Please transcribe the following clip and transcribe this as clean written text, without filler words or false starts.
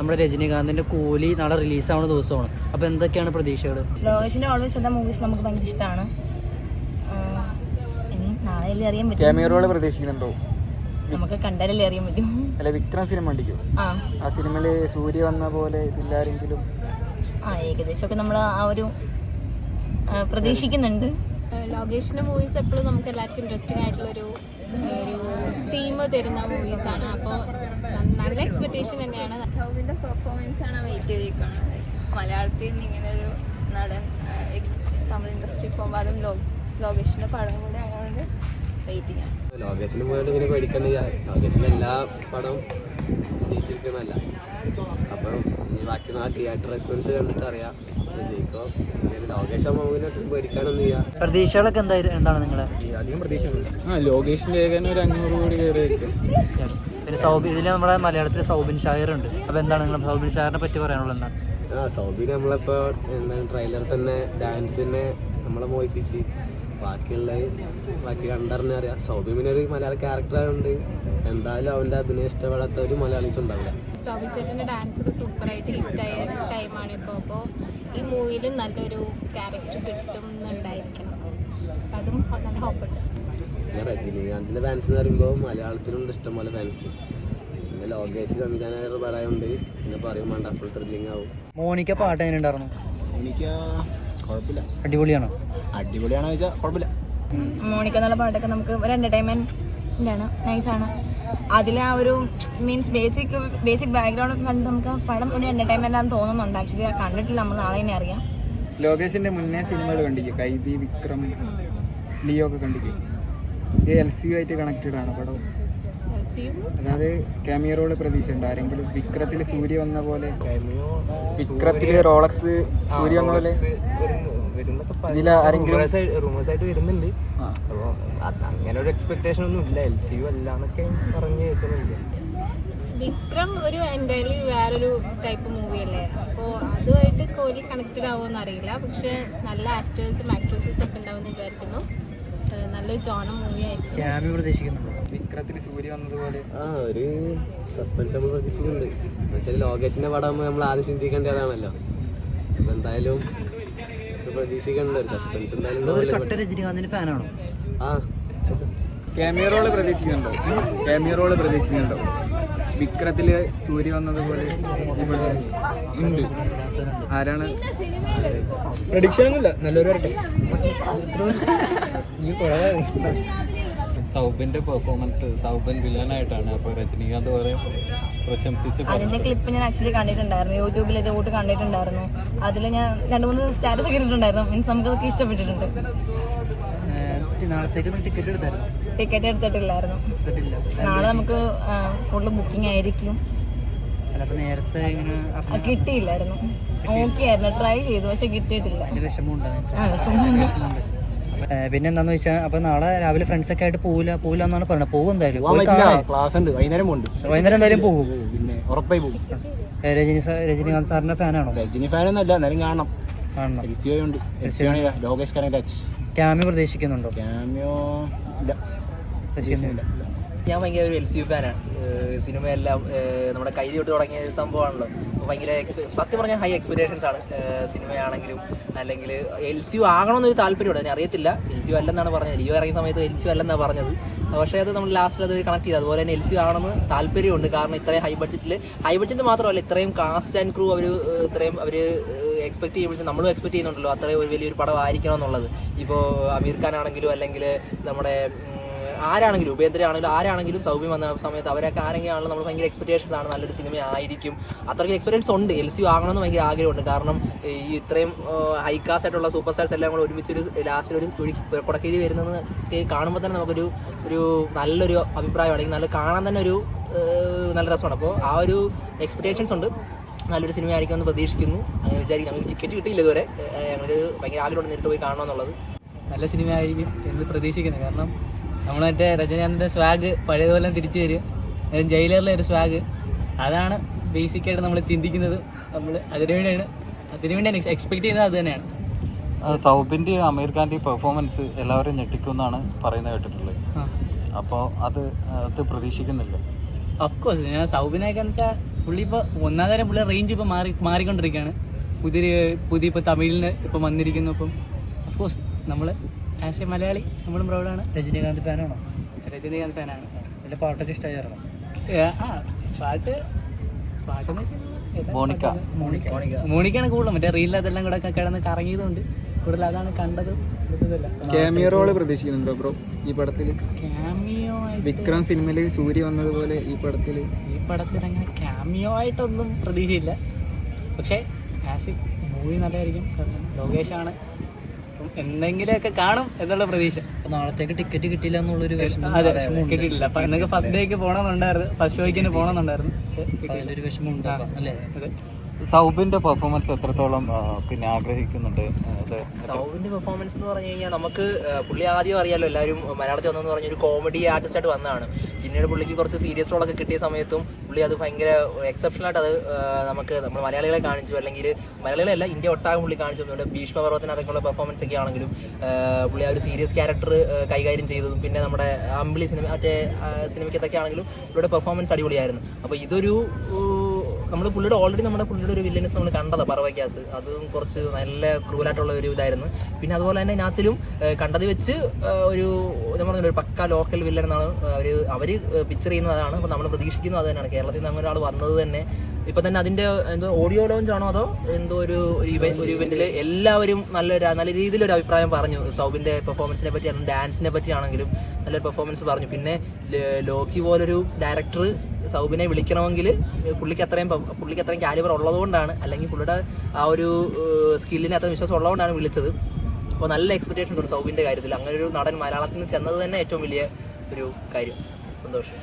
നമ്മുടെ രജനീകാന്തിന്റെ കൂലി നാളെ റിലീസാവുന്ന ദിവസമാണ്. അപ്പോൾ എന്തൊക്കെയാണ് പ്രതീക്ഷകൾ? ലോകേഷിന്റെ ഓൾവേസ് എന്ന മൂവീസ് നമുക്ക് ഭയങ്കര ഇഷ്ടമാണ്. ഇനി നാളെ അറിയാൻ പറ്റും. ക്യാമിയോറോള് പ്രതീക്ഷിക്കുന്നുണ്ടോ? നമുക്ക് കണ്ടാലല്ലേ അറിയാൻ പറ്റും. അല്ല, വിക്രം സിനിമ ഉണ്ടിക്കോ? ആ സിനിമയില് സൂര്യ വന്ന പോലെ ഇതില്ലാരെങ്കിലും ഏകദേശമൊക്കെ നമ്മൾ ആ ഒരു പ്രതീക്ഷിക്കുന്നുണ്ട്. ലോകേഷിന്റെ മൂവീസ് എപ്പോഴും നമുക്ക് എല്ലാവർക്കും ഇൻട്രസ്റ്റിംഗ് ആയിട്ടുള്ളൊരു തീം തരുന്ന മൂവീസാണ്. അപ്പോൾ നല്ല എക്സ്പെക്ടേഷൻ തന്നെയാണ്. സൗബിന്റെ പെർഫോമൻസ് ആണ് വെയിറ്റ് ചെയ്തിരിക്കുന്നത്. മലയാളത്തിൽ നിന്ന് ഇങ്ങനെ ഒരു നടൻ തമിഴ് ഇൻഡസ്ട്രി പോകുമ്പോൾ അതും ലോകേഷിന്റെ പടം കൂടെ ആയതുകൊണ്ട് വെയിറ്റിംഗ് ആണ്. ലോകേഷിന് പോയിട്ട് ഇങ്ങനെ പേടിക്കുന്നില്ല. ലോകേഷിന്റെ എല്ലാ പടവും ജയിച്ചിരിക്കുന്നതല്ല. അപ്പം ബാക്കി തിയേറ്റർ റെസ്പോൺസ് കണ്ടിട്ട് അറിയാം ജയിക്കോ. ലോകേഷ് മൂവിനെ പേടിക്കാനൊന്നും ചെയ്യാം. പ്രതീക്ഷകളൊക്കെ എന്താണ് നിങ്ങളെ? അധികം പ്രതീക്ഷയുണ്ട്. ലോകേഷിന്റെ ഏകദേശം ഒരു 500 കോടി കയറിയിരിക്കും. പിന്നെ ഇതിൽ നമ്മുടെ മലയാളത്തിൽ സൗബിൻ ഷായർ ഉണ്ട്. അപ്പോൾ എന്താണ് നിങ്ങൾ സൗബിൻ ഷായറിനെ പറ്റി പറയാനുള്ളത്? എന്താണ്? സൗബിന് നമ്മളിപ്പോൾ എന്താണ് ട്രെയിലർ തന്നെ ഡാൻസിനെ നമ്മളെ മോഹിപ്പിച്ച് ബാക്കി കണ്ടറിഞ്ഞാൽ അറിയാം. സൗബിന് ഒരു മലയാള ക്യാരക്ടറായതുകൊണ്ട് എന്തായാലും അവൻ്റെ അഭിനയം ഇഷ്ടപ്പെടാത്ത ഒരു മലയാളീസ് ഉണ്ടാവില്ല. സൗബിൻ ചേട്ടൻ്റെ ഡാൻസ് ഒക്കെ സൂപ്പറായിട്ട് ഹിറ്റായ ടൈമാണ് ഇപ്പോൾ. അപ്പോൾ ഈ മൂവിയിൽ നല്ലൊരു ക്യാരക്ടർ കിട്ടും എന്നുണ്ടായിരിക്കണം. അതും നല്ല ഹോപ്പുണ്ട്. പിന്നെ രജനീകാന്തിൻ്റെ ഫാൻസ് എന്ന് പറയുമ്പോൾ മലയാളത്തിലുണ്ട് ഇഷ്ടംപോലെ ഫാൻസ്. പിന്നെ ലോകേഷ് സംവിധാനമായൊരു പടമുണ്ട്. പിന്നെ പറയും വേണ്ട ഫുൾ ത്രില്ലിംഗ് ആവും. മോനിക്ക പാട്ട് എങ്ങനെ ഉണ്ടായിരുന്നു? എനിക്ക് കുഴപ്പമില്ല. അടിപൊളിയാണോ? അടിപൊളിയാണോ ചോദിച്ചാൽ കുഴപ്പമില്ല. മോണിക്ക എന്നുള്ള പാട്ടൊക്കെ നമുക്ക് ഒരു എൻ്റർടൈൻമെൻ്റ് ആണ്, നൈസാണ്. അതിൽ ആ ഒരു മീൻസ് ബേസിക് ബാക്ക്ഗ്രൗണ്ട് കണ്ട് നമുക്ക് പടം ഒരു എൻ്റർടൈൻമെൻ്റ് ആണെന്ന് തോന്നുന്നുണ്ട്. ആക്ച്വലി കണ്ടിട്ടില്ല, നമ്മൾ നാളെ തന്നെ അറിയാം. ലോകേഷിന്റെ മുന്നേ സിനിമകൾ കണ്ടിരിക്കും. കൈദി, വിക്രം, ലിയോ ഒക്കെ കണ്ടിരിക്കും. ഈ LCU ആയിട്ട് കണക്റ്റഡ് ആണ് പടം. അതായത് ക്യാമിയോറോള് പ്രതീക്ഷ ഉണ്ട് ആരെങ്കിലും? വിക്രത്തിൽ സൂര്യ വന്ന പോലെ, വിക്രത്തില് റോളക്സ് സൂര്യ വന്ന പോലെ ഇതിൽ ആരെങ്കിലും റൂമേഴ്സ് ആയിട്ട് വരുന്നുണ്ട്. അപ്പോൾ അങ്ങനെ ഒരു എക്സ്പെക്ടേഷൻ ഒന്നും ഇല്ല. LCU അല്ല എന്നൊക്കെ പറഞ്ഞു കേൾക്കുന്നുണ്ട്. വിക്രം ഒരു എൻ്റയർലി വേറൊരു ടൈപ്പ് മൂവിയല്ലേ. അപ്പോൾ അതുമായിട്ട് കോഹ്ലി കണക്റ്റഡ് ആവുമെന്ന് അറിയില്ല. പക്ഷെ നല്ല ആക്ടേഴ്സും ആക്ട്രസസും ഒക്കെ ഉണ്ടാവുമെന്ന് വിചാരിക്കുന്നു. നല്ലൊരു ജോണം മൂവി ആയിരിക്കും. ക്യാമി പ്രതീക്ഷിക്കുന്നുണ്ടോ? വിക്രത്തിൽ സൂര്യ വന്നതുപോലെ ഒരു സസ്പെൻസ് നമ്മൾ പ്രതീക്ഷിക്കുന്നുണ്ട്. എന്നുവെച്ചാൽ ലോകേഷിന്റെ പടം നമ്മൾ ആദ്യം ചിന്തിക്കേണ്ടതാണല്ലോ. അപ്പം എന്തായാലും പ്രതീക്ഷിക്കേണ്ട ഒരു സസ്പെൻസ് എന്തായാലും. രജനീകാന്തിന്റെ ഫാനാണോ? ക്യാമിയോറോള് പ്രതീക്ഷിക്കുന്നുണ്ടോ? വിക്രത്തില് സൂര്യ വന്നതുപോലെ ഉണ്ട്. ആരാണ്? പ്രഡിക്ഷൻ ഒന്നുമില്ല, നല്ലൊരു വരട്ടെ. സൗബിന്റെ പെർഫോമൻസ്, സൗബിൻ വില്ലനായിട്ടാണ്. അപ്പോൾ രജനീകാന്ത് പറയും പ്രശംസിച്ച്. അതിന്റെ ക്ലിപ്പ് ഞാൻ ആക്ച്വലി കണ്ടിട്ടുണ്ടായിരുന്നു, യൂട്യൂബിൽ ഇതോട്ട് കണ്ടിട്ടുണ്ടായിരുന്നു. അതിൽ ഞാൻ 2-3 സ്റ്റാറ്റസ് ഒക്കെ ഇട്ടിട്ടുണ്ടായിരുന്നു. മീൻസ് നമുക്കതൊക്കെ ഇഷ്ടപ്പെട്ടിട്ടുണ്ട്. നാളത്തേക്ക് ടിക്കറ്റ് എടുത്തായിരുന്നു? ടിക്കറ്റ് എടുത്തിട്ടില്ലായിരുന്നു. നാളെ നമുക്ക് ഫുള്ള് ബുക്കിംഗ് ആയിരിക്കും. നേരത്തെ കിട്ടിയില്ലായിരുന്നു. നോക്കിയായിരുന്നു, ട്രൈ ചെയ്തു, പക്ഷെ കിട്ടിയിട്ടില്ല. വിഷമമുണ്ട്. വിഷമമുണ്ട്. പിന്നെ എന്താന്ന് വെച്ചാൽ അപ്പൊ നാളെ രാവിലെ ഫ്രണ്ട്സ് ഒക്കെ ആയിട്ട് പോവില്ല എന്നാണ് പറഞ്ഞത്. പോകും എന്തായാലും, ക്ലാസ് ഉണ്ട്, വൈകുന്നേരം എന്തായാലും പോകും. പിന്നെ ഉറപ്പായി പോകും. രജനീകാന്ത് സാറിന്റെ ഫാനാണോ? രജനി ഫാനൊന്നും അല്ല, എന്നാലും കാണണം. ലോകേഷ് ടച്ച്. ക്യാമിയോ പ്രതീക്ഷിക്കുന്നുണ്ടോ? ക്യാമിയോ പ്രതീക്ഷിക്കുന്നില്ല. ഞാൻ ഭയങ്കര ഒരു LCU ഫാനാണ്. സിനിമയെല്ലാം നമ്മുടെ കൈതി തൊട്ട് തുടങ്ങിയ സംഭവമാണല്ലോ. ഭയങ്കര സത്യം പറഞ്ഞാൽ ഹൈ എക്സ്പെക്ടേഷൻസ് ആണ്. സിനിമയാണെങ്കിലും അല്ലെങ്കിൽ LCU ആകണമെന്നൊരു താല്പര്യമുണ്ട്. അതിനെ അറിയത്തില്ല, LCU അല്ലെന്നാണ് പറഞ്ഞത്. ലിയോ ഇറങ്ങിയ സമയത്ത് LCU അല്ലെന്നാണ് പറഞ്ഞത്. പക്ഷേ അത് നമ്മൾ ലാസ്റ്റിൽ അത് കണക്ട് ചെയ്തു. അതുപോലെ തന്നെ LCU ആകണമെന്ന് താല്പര്യമുണ്ട്. കാരണം ഇത്രയും ഹൈ ബഡ്ജറ്റ് മാത്രമല്ല, ഇത്രയും കാസ്റ്റ് ആൻഡ് ക്രൂ ഇത്രയും അവർ എക്സ്പെക്ട് ചെയ്യുമ്പോഴത്തേക്കും നമ്മളും എക്സ്പെക്ട് ചെയ്യുന്നുണ്ടല്ലോ അത്രയും ഒരു വലിയൊരു പടം ആയിരിക്കണം എന്നുള്ളത്. ഇപ്പോൾ അമീർ ഖാൻ ആണെങ്കിലും അല്ലെങ്കിൽ നമ്മുടെ ആരാണെങ്കിലും ഉപേന്ദ്രയാണെങ്കിലും ആരാണെങ്കിലും സൗബിൻ വന്ന സമയത്ത് അവരൊക്കെ ആരെങ്കിലും നമ്മൾ ഭയങ്കര എക്സ്പെക്ടേഷൻസ് ആണ്, നല്ലൊരു സിനിമ ആയിരിക്കും. അത്രയ്ക്ക് എക്സ്പെക്ടേഷൻസ് ഉണ്ട്. LCU ആകണമെന്ന് ഭയങ്കര ആഗ്രഹമുണ്ട്. കാരണം ഈ ഇത്രയും ഹൈകാസ്റ്റ് ആയിട്ടുള്ള സൂപ്പർ സ്റ്റാർസ് എല്ലാം കൂടെ ഒരുമിച്ചൊരു ലാസ്റ്റിൽ ഒരു കുടക്കീഴി വരുന്നത് കാണുമ്പോൾ തന്നെ നമുക്കൊരു നല്ലൊരു അഭിപ്രായം അല്ലെങ്കിൽ നല്ല കാണാൻ തന്നെ ഒരു നല്ല രസമാണ്. അപ്പോൾ ആ ഒരു എക്സ്പെക്ടേഷൻസ് ഉണ്ട്. നല്ലൊരു സിനിമ ആയിരിക്കും എന്ന് പ്രതീക്ഷിക്കുന്നു. അങ്ങനെ വിചാരിക്കും. നമുക്ക് ടിക്കറ്റ് കിട്ടിയില്ല ഇതുവരെ. ഞങ്ങൾക്ക് ഭയങ്കര ആഗ്രഹമുണ്ട് നേരിട്ട് പോയി കാണണമെന്നുള്ളത്. നല്ല സിനിമ ആയിരിക്കും എന്ന് പ്രതീക്ഷിക്കുന്നത്. കാരണം നമ്മൾ മറ്റേ രജനീകാന്തിൻ്റെ സ്വാഗ് പഴയതുപോലെ തിരിച്ചു വരും. ജയിലറിലെ ഒരു സ്വാഗ്, അതാണ് ബേസിക്കായിട്ട് നമ്മൾ ചിന്തിക്കുന്നത്. നമ്മൾ അതിനുവേണ്ടിയാണ് എക്സ്പെക്ട് ചെയ്യുന്നത്. അത് തന്നെയാണ്. സൗബിൻ്റെ അമീർ ഖാൻ്റെ പെർഫോമൻസ് എല്ലാവരും ഞെട്ടിക്കുമെന്നാണ് പറയുന്നത് കേട്ടിട്ടുള്ളത്. അപ്പോൾ അത് പ്രതീക്ഷിക്കുന്നില്ല. ഓഫ്കോഴ്സ് ഞാൻ സൗബിനൊക്കെ എന്ന് വെച്ചാൽ പുള്ളി ഇപ്പോൾ ഒന്നാം തരം പുള്ളി റേഞ്ച് ഇപ്പോൾ മാറിക്കൊണ്ടിരിക്കുകയാണ്. പുതിയ ഇപ്പോൾ തമിഴിൽ നിന്ന് ഇപ്പം വന്നിരിക്കുന്നു. അപ്പം അഫ്കോഴ്സ് നമ്മൾ ആസ് എ മലയാളി നമ്മളും പ്രൗഡാണ്. രജനീകാന്ത് ഫാനാണോ? രജനീകാന്ത് ഫാനാണ്. എൻ്റെ പാട്ടൊക്കെ ഇഷ്ടമായിരുന്നു. പാട്ടെന്ന് വെച്ചാൽ മോണിക്ക മോണിക്കാണ് കൂടുതലും. മറ്റേ റീലിൽ അതെല്ലാം കൂടെ കിടന്ന് കറങ്ങിയതുകൊണ്ട് കൂടുതൽ അതാണ് കണ്ടത്. ക്യാമിയോ റോള് പ്രതീക്ഷിക്കുന്നുണ്ടോ ബ്രോ ഈ പടത്തിൽ? ക്യാമിയോ വിക്രം സിനിമയിൽ സൂര്യ വന്നതുപോലെ ഈ പടത്തിൽ അങ്ങനെ ക്യാമിയോ ആയിട്ടൊന്നും പ്രതീക്ഷയില്ല. പക്ഷേ ആസ് എ മൂവി നല്ലതായിരിക്കും. കാരണം ലോകേഷാണ്. അപ്പം എന്തെങ്കിലുമൊക്കെ കാണും എന്നുള്ള പ്രതീക്ഷ. അപ്പോൾ നാളത്തേക്ക് ടിക്കറ്റ് കിട്ടിയില്ല എന്നുള്ളൊരു അതെ കിട്ടിയിട്ടില്ല. അപ്പം എന്നൊക്കെ ഫസ്റ്റ് ഡേക്ക് പോകണമെന്നുണ്ടായിരുന്നു, ഫസ്റ്റ് ഷോയ്ക്ക് തന്നെ പോകണമെന്നുണ്ടായിരുന്നു. ഒരു വിഷമം ഉണ്ടാകാം അല്ലേ? അതെ. സൗബിന്റെ പെർഫോമൻസ് എത്രത്തോളം പിന്നെ ആഗ്രഹിക്കുന്നുണ്ട്? സൗബിന്റെ പെർഫോമൻസ് എന്ന് പറഞ്ഞു കഴിഞ്ഞാൽ നമുക്ക് പുള്ളി ആദ്യം അറിയാലോ, എല്ലാവരും മലയാളത്തിൽ വന്നെന്ന് പറഞ്ഞ ഒരു കോമഡി ആർട്ടിസ്റ്റായിട്ട് വന്നതാണ്. പിന്നീട് പുള്ളിക്ക് കുറച്ച് സീരിയസ് റോളൊക്കെ കിട്ടിയ സമയത്തും പുള്ളി അത് ഭയങ്കര എക്സെപ്ഷണലായിട്ട് അത് നമ്മൾ മലയാളികളെ കാണിച്ചു, അല്ലെങ്കിൽ മലയാളികളല്ല ഇന്ത്യ ഒട്ടാകെ പുള്ളി കാണിച്ചു തന്നുണ്ട്. ഭീഷ്മപർവ്വത്തിന് അതൊക്കെയുള്ള പെർഫോമൻസ് ഒക്കെ ആണെങ്കിലും പുള്ളി ആ ഒരു സീരിയസ് ക്യാരക്ടർ കൈകാര്യം ചെയ്തതും, പിന്നെ നമ്മുടെ അമ്പിളി സിനിമ മറ്റേ സിനിമയ്ക്കത്തൊക്കെ ആണെങ്കിലും പുള്ളിയുടെ പെർഫോമൻസ് അടിപൊളിയായിരുന്നു. അപ്പോൾ ഇതൊരു നമ്മൾ പുള്ളിയുടെ ഓൾറെഡി നമ്മുടെ പുള്ളിയുടെ ഒരു വില്ലൻസ് നമ്മൾ കണ്ടതാണ് പറവയ്ക്കകത്ത്. അതും കുറച്ച് നല്ല ക്രൂലായിട്ടുള്ള ഒരു ഇതായിരുന്നു. പിന്നെ അതുപോലെ തന്നെ ഇതിനകത്തിലും കണ്ടത് വെച്ച് ഒരു ഞാൻ പറഞ്ഞ ഒരു പക്ക ലോക്കൽ വില്ലൻ എന്നാണ് അവർ പിക്ചർ ചെയ്യുന്നതാണ്. അപ്പോൾ നമ്മൾ പ്രതീക്ഷിക്കുന്നത് അത് തന്നെയാണ്. കേരളത്തിൽ നിന്ന് അങ്ങനെ ഒരാൾ വന്നത് തന്നെ ഇപ്പം തന്നെ അതിൻ്റെ എന്തോ ഓഡിയോ ലോഞ്ച് ആണോ അതോ എന്തോ ഒരു ഇവന്റിൽ എല്ലാവരും നല്ല രീതിയിലൊരു അഭിപ്രായം പറഞ്ഞു. സൗബിൻ്റെ പെർഫോമൻസിനെ പറ്റി, ഡാൻസിനെ പറ്റിയാണെങ്കിലും നല്ലൊരു പെർഫോമൻസ് പറഞ്ഞു. പിന്നെ ലോക്കി പോലൊരു ഡയറക്ടർ സൗബിനെ വിളിക്കണമെങ്കിൽ പുള്ളിക്ക് അത്രയും കാലിബർ ഉള്ളതുകൊണ്ടാണ്, അല്ലെങ്കിൽ പുള്ളിയുടെ ആ ഒരു സ്കില്ലിന് അത്ര വിശ്വാസം ഉള്ളതുകൊണ്ടാണ് വിളിച്ചത്. അപ്പോൾ നല്ല എക്സ്പെക്ടേഷൻ ഉണ്ട് സൗബിൻ്റെ കാര്യത്തിൽ. അങ്ങനെ ഒരു നടൻ മലയാളത്തിൽ നിന്ന് ചെന്നത് തന്നെ ഏറ്റവും വലിയ ഒരു കാര്യം. സന്തോഷം.